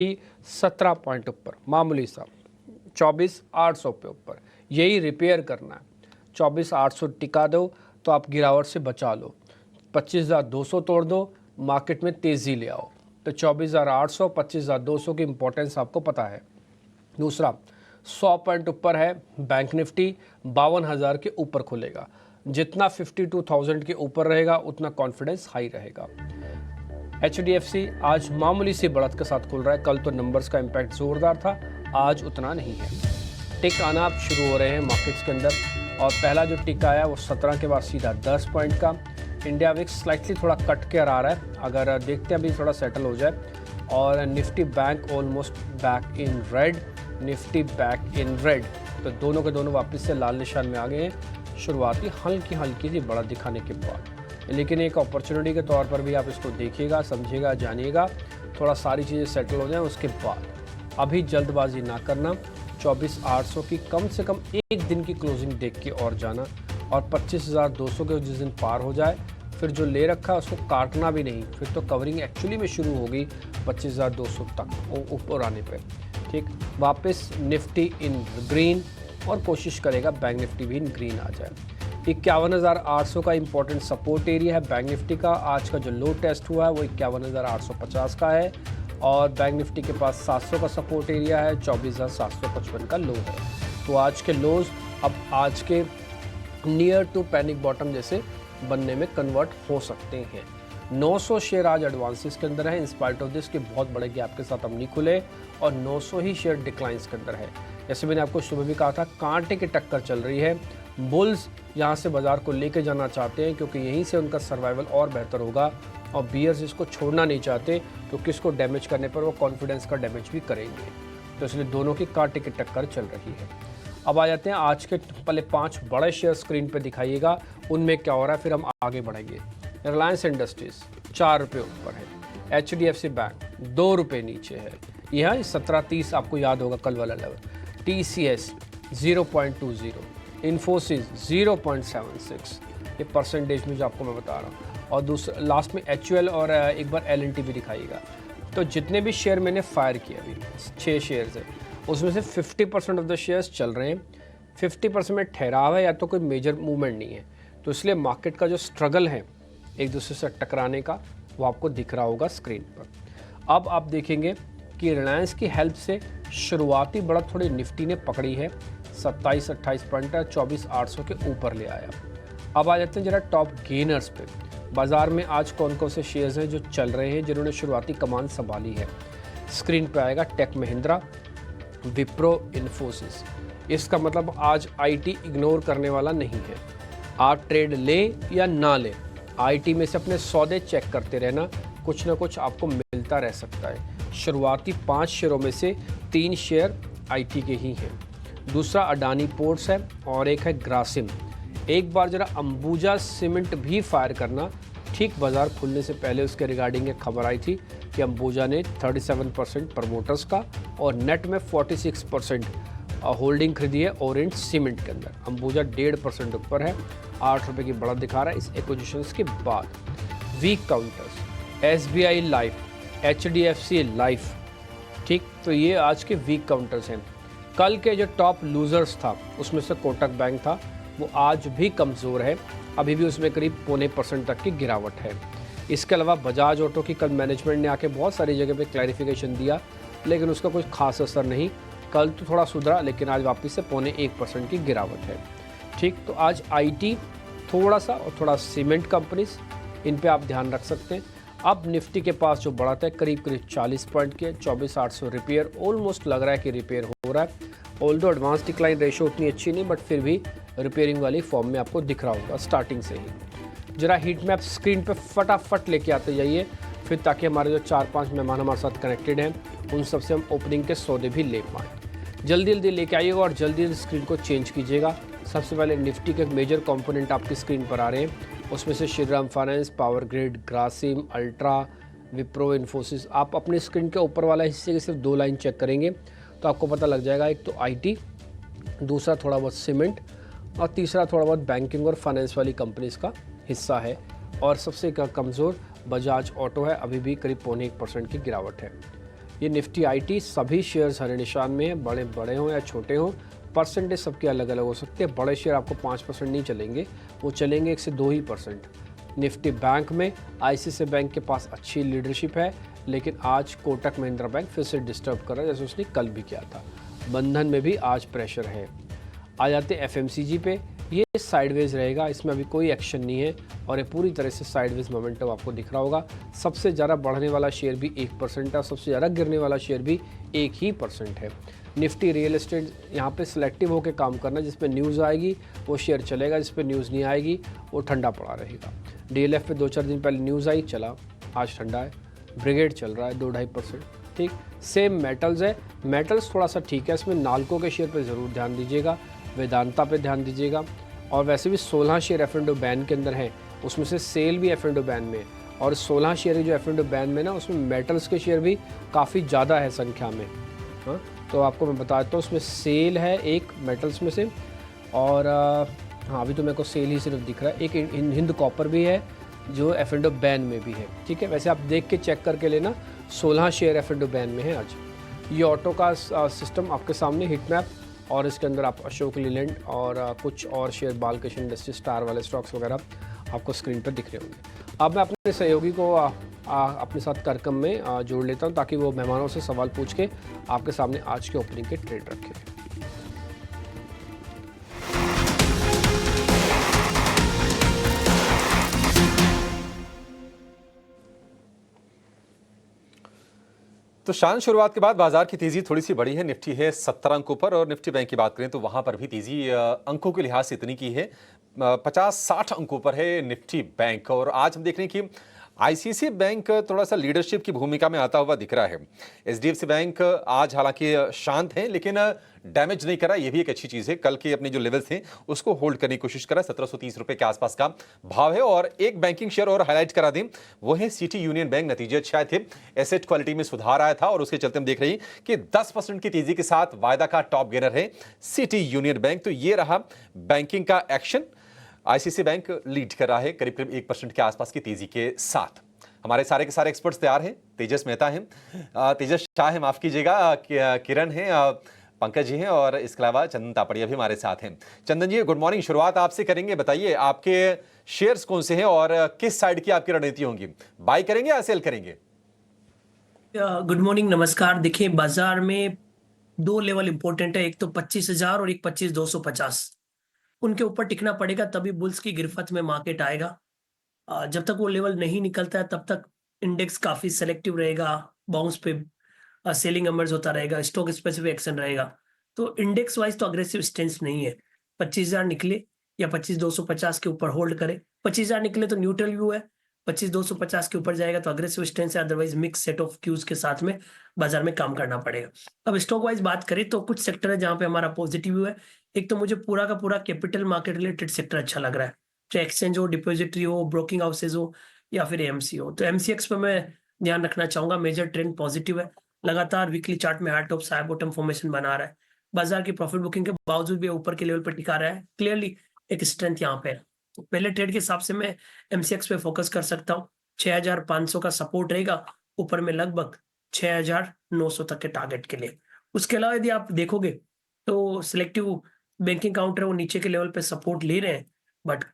17 point ऊपर, मामूली सा 24,800 पे ऊपर, यही रिपेयर करना है। 24,800 टिका दो तो आप गिरावट से बचा लो। 25,200 तोड़ दो, मार्केट में तेज़ी ले आओ। तो 24,800, 25,200 की इंपॉर्टेंस आपको पता है। दूसरा, 100 पॉइंट ऊपर है बैंक निफ्टी, 52,000 के ऊपर खुलेगा। जितना 52,000 के ऊपर रहेगा उतना कॉन्फिडेंस हाई रहेगा। HDFC आज मामूली सी बढ़त के साथ खुल रहा है। कल तो नंबर्स का इम्पैक्ट ज़ोरदार था, आज उतना नहीं है। टिक आना अब शुरू हो रहे हैं मार्केट्स के अंदर, और पहला जो टिक आया वो 17 के बाद सीधा 10 पॉइंट का। इंडिया विक्स स्लाइटली थोड़ा कट के आ रहा है, अगर देखते हैं अभी थोड़ा सेटल हो जाए। और Nifty bank almost back in red, Nifty back in red, तो दोनों के दोनों वापस से लाल निशान में आ गए हैं शुरुआती हल्की सी बढ़त दिखाने के बाद। लेकिन एक अपॉर्चुनिटी के तौर पर भी आप इसको देखिएगा, समझिएगा, जानिएगा, थोड़ा सारी चीज़ें सेटल हो जाएं उसके बाद। अभी जल्दबाजी ना करना, 24,800 की कम से कम एक दिन की क्लोजिंग देख के और जाना, और 25,200 के जिस दिन पार हो जाए फिर जो ले रखा है उसको काटना भी नहीं, फिर तो कवरिंग एक्चुअली में शुरू होगी 25,200 तक ऊपर आने पे। ठीक, वापस निफ्टी इन ग्रीन, और कोशिश करेगा बैंक निफ्टी भी इन ग्रीन आ जाए। 51,800 का इंपॉर्टेंट सपोर्ट एरिया है बैंक निफ्टी का। आज का जो लो टेस्ट हुआ है वो 51,850 का है, और बैंक निफ्टी के पास 700 का सपोर्ट एरिया है, 24,755 का लो है। तो आज के लोज अब आज के नियर टू पैनिक बॉटम जैसे बनने में कन्वर्ट हो सकते हैं। 900 शेयर आज एडवांसेस के अंदर है, इंस्पाइट ऑफ दिस के बहुत बड़े गैप के साथ हम नहीं खुले, और 900 ही शेयर डिक्लाइंस के अंदर है। जैसे मैंने आपको सुबह भी कहा था, कांटे की टक्कर चल रही है। बुल्स यहाँ से बाजार को लेके जाना चाहते हैं क्योंकि यहीं से उनका सर्वाइवल और बेहतर होगा, और बियर्स इसको छोड़ना नहीं चाहते क्योंकि इसको डैमेज करने पर वो कॉन्फिडेंस का डैमेज भी करेंगे। तो इसलिए दोनों की कांटे की टक्कर चल रही है। अब आ जाते हैं आज के पहले 5 बड़े शेयर स्क्रीन पे दिखाइएगा, उनमें क्या हो रहा है, फिर हम आगे बढ़ेंगे। रिलायंस इंडस्ट्रीज 4 रुपये ऊपर है, HDFC बैंक 2 रुपये नीचे है, यह 17.30 आपको याद होगा कल वाला लेवल। TCS 0.20, इन्फोसिस 0.76, ये परसेंटेज में जो आपको मैं बता रहा हूँ। और दूसरा लास्ट में HUL और एक बार LNT भी दिखाइएगा। तो जितने भी शेयर मैंने फायर किए अभी 6 शेयर्स है, उसमें से 50% ऑफ द शेयर्स चल रहे हैं, 50% में ठहराव है या तो कोई मेजर मूवमेंट नहीं है। तो इसलिए मार्केट का जो स्ट्रगल है एक दूसरे से टकराने का, वो आपको दिख रहा होगा स्क्रीन पर। अब आप देखेंगे कि रिलायंस की हेल्प से शुरुआती बढ़त थोड़ी निफ्टी ने पकड़ी है, 27-28 पॉइंट 24,800 के ऊपर ले आया। अब आ जाते हैं जरा टॉप गेनर्स पे। बाजार में आज कौन कौन से शेयर्स हैं जो चल रहे हैं, जिन्होंने शुरुआती कमान संभाली है। स्क्रीन पे आएगा टेक महिंद्रा, विप्रो, इन्फोसिस। इसका मतलब आज IT इग्नोर करने वाला नहीं है। आप ट्रेड लें या ना लें, IT में से अपने सौदे चेक करते रहना, कुछ ना कुछ आपको मिलता रह सकता है। शुरुआती 5 शेयरों में से 3 शेयर IT के ही हैं। दूसरा अडानी पोर्ट्स है, और एक है ग्रासिम। एक बार जरा अंबुजा सीमेंट भी फायर करना। ठीक बाजार खुलने से पहले उसके रिगार्डिंग एक खबर आई थी कि अंबुजा ने 37% प्रमोटर्स का और नेट में 46% होल्डिंग खरीदी है ओरेंज सीमेंट के अंदर। अंबुजा 1.5% ऊपर है, 8 रुपये की बढ़त दिखा रहा है इस एक्विजिशंस के बाद। Week counters SBI life, HDFC life, ठीक, तो ये आज के वीक काउंटर्स हैं। कल के जो टॉप लूजर्स था उसमें से कोटक बैंक था, वो आज भी कमज़ोर है, अभी भी उसमें करीब 0.25% तक की गिरावट है। इसके अलावा बजाज ऑटो की कल मैनेजमेंट ने आके बहुत सारी जगह पे क्लैरिफिकेशन दिया, लेकिन उसका कुछ खास असर नहीं। कल तो थोड़ा सुधरा, लेकिन आज वापस से 0.1% की गिरावट है। ठीक, तो आज IT थोड़ा सा और थोड़ा सीमेंट कंपनीज, इन पे आप ध्यान रख सकते हैं। अब निफ्टी के पास जो बढ़त है करीब 40 पॉइंट के, 24,800 रिपेयर ऑलमोस्ट लग रहा है कि रिपेयर हो रहा है। ऑल्दो एडवांस डिक्लाइन रेशो उतनी अच्छी नहीं, बट फिर भी रिपेयरिंग वाली फॉर्म में आपको दिख रहा होगा स्टार्टिंग से ही। जरा हीट मैप स्क्रीन पे फटाफट लेके आते जाइए, फिर ताकि हमारे जो 4-5 मेहमान हमारे साथ कनेक्टेड हैं उन सबसे हम ओपनिंग के सौदे भी ले पाएँ। जल्दी जल्दी लेके आइएगा और जल्दी जल्दी स्क्रीन को चेंज कीजिएगा। सबसे पहले निफ्टी के मेजर कंपोनेंट आपकी स्क्रीन पर आ रहे हैं, उसमें से Shriram finance, power grid, Grasim, ultra, Wipro, Infosys. आप अपनी स्क्रीन के ऊपर वाला हिस्से की सिर्फ 2 लाइन चेक करेंगे तो आपको पता लग जाएगा, एक तो IT, दूसरा थोड़ा बहुत सीमेंट, और तीसरा थोड़ा बहुत बैंकिंग और फाइनेंस वाली कंपनीज का हिस्सा है। और सबसे कमज़ोर बजाज ऑटो है, अभी भी करीब 0.1% की गिरावट है। ये निफ्टी आईटी सभी शेयर्स हरे निशान में हैं, बड़े बड़े हों या छोटे हों, परसेंटेज सबके अलग अलग हो सकते हैं। बड़े शेयर आपको 5% नहीं चलेंगे, वो चलेंगे 1 से 2 ही परसेंट। निफ्टी बैंक में आईसीआईसीआई बैंक के पास अच्छी लीडरशिप है, लेकिन आज कोटक महिंद्रा बैंक फिर से डिस्टर्ब कर रहा है, जैसे उसने कल भी किया था। बंधन में भी आज प्रेशर है। आ जाते एफएमसीजी पे, ये साइडवेज रहेगा, इसमें अभी कोई एक्शन नहीं है और ये पूरी तरह से साइडवेज मोमेंटम आपको दिख रहा होगा। सबसे ज़्यादा बढ़ने वाला शेयर भी 1% है, सबसे ज़्यादा गिरने वाला शेयर भी 1% है। निफ्टी रियल एस्टेट यहाँ पे सिलेक्टिव होकर काम करना, जिस पे न्यूज़ आएगी वो शेयर चलेगा, जिस पे न्यूज़ नहीं आएगी वो ठंडा पड़ा रहेगा। डीएलएफ पे 2-4 दिन पहले न्यूज़ आई, चला, आज ठंडा है। ब्रिगेड चल रहा है 2-2.5%, ठीक। सेम मेटल्स है, मेटल्स थोड़ा सा ठीक है, इसमें नाल्को के शेयर पर ज़रूर ध्यान दीजिएगा, वेदांता पे ध्यान दीजिएगा। और वैसे भी 16 शेयर एफ&ओ बैन के अंदर हैं, उसमें से सेल भी एफ&ओ बैन में है, और 16 शेयर जो एफ&ओ बैन में ना, उसमें मेटल्स के शेयर भी काफ़ी ज़्यादा है संख्या में। हाँ, तो आपको मैं बता देता हूँ, उसमें सेल है एक मेटल्स में से, और हाँ अभी तो मेरे को सेल ही सिर्फ दिख रहा है। एक हिंद कॉपर भी है जो एफ&ओ बैन में भी है, ठीक है। वैसे आप देख के चेक करके लेना, 16 शेयर एफ&ओ बैन में है आज। ये ऑटो का सिस्टम आपके सामने, हिट मैप, और इसके अंदर आप अशोक लीलैंड और कुछ और शेयर, बालकृष्ण इंडस्ट्री, स्टार वाले स्टॉक्स वगैरह आपको स्क्रीन पर दिख रहे होंगे। अब मैं अपने सहयोगी को अपने साथ कार्यक्रम में जोड़ लेता हूं, ताकि वो मेहमानों से सवाल पूछ के आपके सामने आज के ओपनिंग के ट्रेड रखें। तो शान शुरुआत के बाद बाजार की तेजी थोड़ी सी बढ़ी है। निफ्टी है 17 अंकों पर, और निफ्टी बैंक की बात करें तो वहां पर भी तेजी अंकों के लिहाज से इतनी की है, 50-60 अंकों पर है निफ्टी बैंक। और आज हम देख रहे हैं कि आईसीआईसीआई बैंक थोड़ा सा लीडरशिप की भूमिका में आता हुआ दिख रहा है। एचडीएफसी बैंक आज हालांकि शांत है, लेकिन डैमेज नहीं करा, यह भी एक अच्छी चीज है। कल के अपने जो लेवल्स थे उसको होल्ड करने की कोशिश करा, 1730 रुपए के आसपास का भाव है। और एक बैंकिंग शेयर और हाईलाइट करा दें, वो है सिटी यूनियन बैंक। नतीजे अच्छे आए थे, एसेट क्वालिटी में सुधार आया था, और उसके चलते हम देख रहे हैं कि 10% की तेजी के साथ वायदा का टॉप गेनर है सिटी यूनियन बैंक। तो ये रहा बैंकिंग का एक्शन। आईसीआईसीआई बैंक लीड कर रहा है करीब करीब 1% के आसपास की तेजी के साथ। हमारे सारे के सारे एक्सपर्ट्स तैयार हैं। तेजस मेहता हैं, तेजस शाह है, माफ कीजिएगा, किरण है, पंकज जी हैं, और इसके अलावा चंदन तापड़िया भी हमारे साथ हैं। चंदन जी, गुड मॉर्निंग। शुरुआत आपसे करेंगे, बताइए आपके शेयर्स कौन से हैं और किस साइड की आपकी रणनीति होंगी, बाय करेंगे या सेल करेंगे? गुड मॉर्निंग, नमस्कार। देखिए, बाजार में 2 लेवल इंपॉर्टेंट है, एक तो 25,000 और एक 25,250। उनके ऊपर टिकना पड़ेगा, तभी बुल्स की गिरफ्त में मार्केट आएगा। जब तक वो लेवल नहीं निकलता है तब तक इंडेक्स काफी सेलेक्टिव रहेगा, बाउंस पे सेलिंग एमर्ज होता रहेगा, स्टॉक स्पेसिफिक एक्शन रहेगा। तो इंडेक्स वाइज तो अग्रेसिव स्टेंस नहीं है। 25,000 निकले या 25,250 के ऊपर होल्ड करे। 25,000 निकले तो न्यूट्रल व्यू है, 25,250 के ऊपर जाएगा तो अग्रेसिव स्टेंस है, otherwise mix set of cues के साथ में बाजार में काम करना पड़ेगा। अब स्टॉक वाइज बात करें तो कुछ सेक्टर है जहां पे हमारा पॉजिटिव व्यू है। एक तो मुझे पूरा का पूरा कैपिटल मार्केट रिलेटेड सेक्टर अच्छा लग रहा है, चाहे एक्सचेंज हो, डिपॉजिटरी हो, ब्रोकिंग हाउसेज हो, या फिर एमसी हो। तो एमसीएक्स पे मैं ध्यान रखना चाहूंगा, मेजर ट्रेंड पॉजिटिव है, लगातार वीकली चार्ट में high top high bottom formation बना रहा है, बाजार की प्रॉफिट बुकिंग के बावजूद भी ऊपर के लेवल पर टिका रहा है। क्लियरली एक स्ट्रेंथ यहाँ पे है। तो पहले ट्रेड के हिसाब से मैं एमसीएक्स पे फोकस कर सकता हूँ। 6,500 का सपोर्ट रहेगा, ऊपर में लगभग 6,900 तक के टारगेट के लिए। उसके अलावा यदि आप देखोगे तो सिलेक्टिव बैंकिंग काउंटर वो नीचे के लेवल पे सपोर्ट ले रहे हैं, बट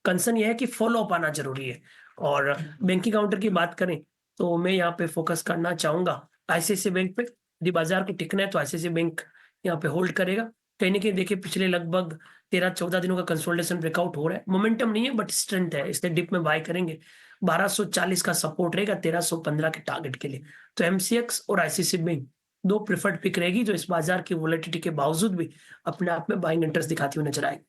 कंसर्न ये है कि फॉलो अप आना जरूरी है। और बैंकिंग काउंटर की बात करें तो मैं यहाँ पे फोकस करना चाहूंगा आईसीआईसीआई बैंक पे। यदि बाजार को टिकना है तो आईसीआईसीआई बैंक यहाँ पे होल्ड करेगा। कहीं ना कहीं देखिए, पिछले लगभग 13-14 दिनों का कंसोलिडेशन ब्रेकआउट हो रहा है, मोमेंटम नहीं है बट स्ट्रेंथ है, इसलिए डिप में बाय करेंगे। 1240 का सपोर्ट रहेगा 1315 के टारगेट के लिए। तो एमसीएक्स और आईसीआईसीआई बैंक 2 प्रिफर्ड पिक रहेगी, जो इस बाजार की वोलेटिलिटी के बावजूद भी अपने आप में बाइंग इंटरेस्ट दिखाती हुई नजर आएगी।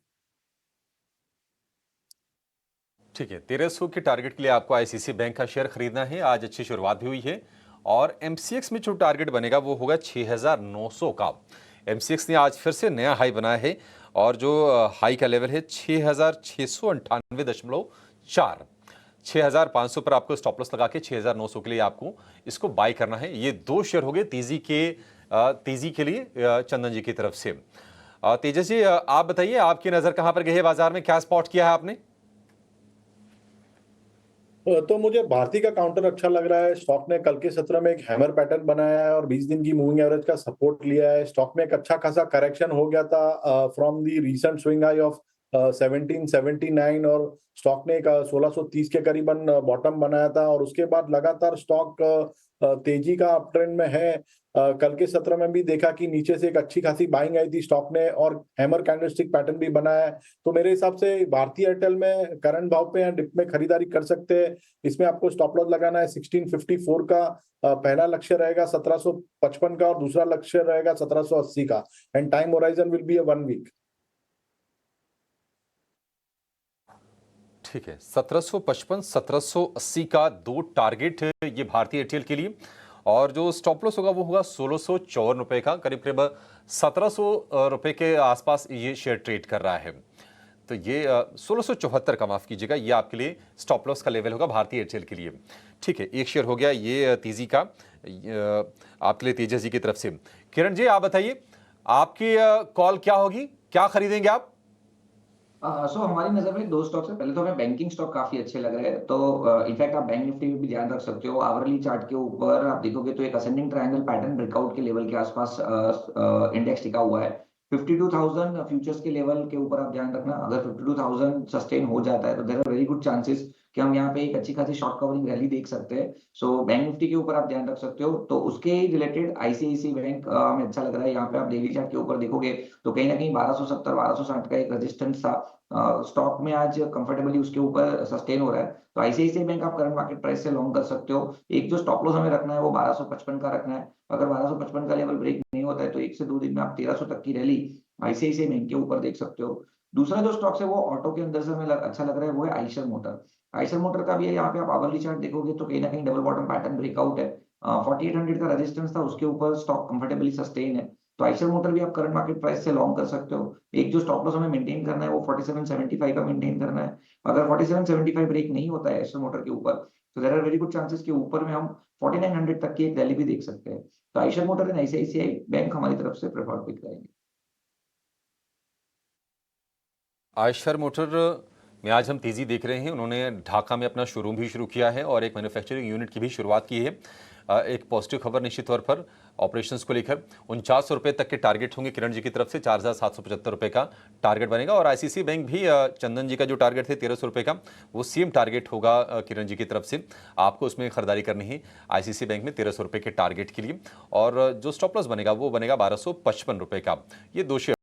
ठीक है, 1300 के टारगेट के लिए आपको आईसीआईसीआई बैंक का शेयर खरीदना है। आज अच्छी शुरुआत भी हुई है, और एमसीएक्स में जो टारगेट बनेगा वो होगा 6,900 का। एमसीएक्स ने आज फिर से नया हाई बनाया है, और जो हाई का लेवल है 6,698.4। 6,500 पर आपको स्टॉप लॉस लगा के 6,900 के लिए आपको इसको बाय करना है। ये 2 शेयर हो गए तेजी के लिए चंदन जी की तरफ से। तेजस जी, आप बताइए, आपकी नजर कहां पर गई है बाजार में, क्या स्पॉट किया है आपने? तो मुझे भारती का काउंटर अच्छा लग रहा है। स्टॉक ने कल के सत्र में एक हैमर पैटर्न बनाया है और 20 दिन की मूविंग एवरेज का सपोर्ट लिया है। स्टॉक में एक अच्छा खासा करेक्शन हो गया था from the recent swing high of 1779 और स्टॉक ने एक 1630 के करीबन बॉटम बनाया था और उसके बाद लगातार स्टॉक तेजी का अप ट्रेंड में है। कल के सत्र में भी देखा कि नीचे से एक अच्छी खासी बाइंग आई थी स्टॉक ने और हैमर कैंडलस्टिक पैटर्न भी बना है। तो मेरे हिसाब से भारतीय एयरटेल में करंट भाव पे या डिप में खरीदारी कर सकते हैं। इसमें आपको स्टॉप लॉस लगाना है 1654 का। पहला लक्ष्य रहेगा 1755 का और दूसरा लक्ष्य रहेगा 1780 का and time horizon will be 1 week. ठीक है, 1755 1780 का दो टारगेट है ये भारतीय एयरटेल के लिए, और जो स्टॉप लॉस होगा वो होगा 1654 रुपए का। करीब करीब 1700 रुपए के आसपास ये शेयर ट्रेड कर रहा है। तो ये 1674 का, माफ कीजिएगा, ये आपके लिए स्टॉप लॉस का लेवल होगा भारतीय एयरटेल के लिए। ठीक है, एक शेयर हो गया ये तेजी का आपके लिए, तेजस जी की तरफ से। किरण जी, आप बताइए आपकी कॉल क्या होगी, क्या खरीदेंगे आप? हमारी नजर में दो स्टॉक्स है। पहले तो हमें बैंकिंग स्टॉक काफी अच्छे लग रहे हैं, तो इनफैक्ट आप बैंक निफ्टी में भी ध्यान रख सकते हो। आवरली चार्ट के ऊपर आप देखोगे तो एक असेंडिंग ट्रायंगल पैटर्न ब्रेकआउट के लेवल के आसपास इंडेक्स टिका हुआ है। 52,000 फ्यूचर्स के लेवल के ऊपर आप ध्यान रखना। अगर 52,000 सस्टेन हो जाता है तो there are very good chances कि हम यहाँ पे एक अच्छी खासी शॉर्ट कवरिंग रैली देख सकते हैं। सो बैंक निफ्टी के ऊपर आप ध्यान रख सकते हो। तो उसके रिलेटेड आईसीआईसीआई बैंक हमें अच्छा लग रहा है। यहाँ पे आप डेली चार्ट के ऊपर देखोगे तो कहीं ना कहीं 1270 1260 का एक रेजिस्टेंस था। स्टॉक में आज कंफर्टेबली उसके ऊपर सस्टेन हो रहा है। तो आईसीआईसीआई बैंक आप करंट मार्केट प्राइस से लॉन्ग कर सकते हो। एक जो स्टॉप लॉस हमें रखना है वो 1255 का रखना है। अगर 1255 का लेवल ब्रेक नहीं होता है तो 1 से 2 दिन में आप 1300 तक की रैली आईसीआईसीआई बैंक के ऊपर देख सकते हो। दूसरा जो स्टॉक्स है वो ऑटो के अंदर से हमें अच्छा लग रहा है, वो है आइशर मोटर। आइशर मोटर का भी है, यहाँ पे आप आवरली चार्ट देखोगे तो कहीं ना कहीं डबल बॉटम पैटर्न ब्रेकआउट है। 4800 का रेजिस्टेंस था, उसके ऊपर स्टॉक कंफर्टेबली सस्टेन है। तो आइशर मोटर भी आप करंट मार्केट प्राइस से लॉन्ग कर सकते हो। एक जो स्टॉप लॉस हमें मेंटेन करना है वो 4775 का मेंटेन करना है। अगर 4775 ब्रेक नहीं होता है आइशर मोटर के ऊपर तो there are very good chances के ऊपर में हम 4900 तक की एक रैली भी देख सकते हैं। तो Eicher motor and ICICI bank हमारी तरफ से प्रेफर्ड पिक रहेंगे। आयशर मोटर में आज हम तेजी देख रहे हैं। उन्होंने ढाका में अपना शोरूम भी शुरू किया है और एक मैन्युफैक्चरिंग यूनिट की भी शुरुआत की है। एक पॉजिटिव खबर निश्चित तौर पर ऑपरेशंस को लेकर। 4900 रुपये तक के टारगेट होंगे किरण जी की तरफ से, 4775 रुपये का टारगेट बनेगा। और आईसीसी बैंक भी चंदन जी का जो टारगेट थे 1300 रुपये का, वो सेम टारगेट होगा किरण जी की तरफ से। आपको उसमें खरीदारी करनी है आईसीसी बैंक में 1300 रुपये के टारगेट के लिए। और जो स्टॉप लॉस बनेगा वो बनेगा 1255 रुपये का। ये दो शेयर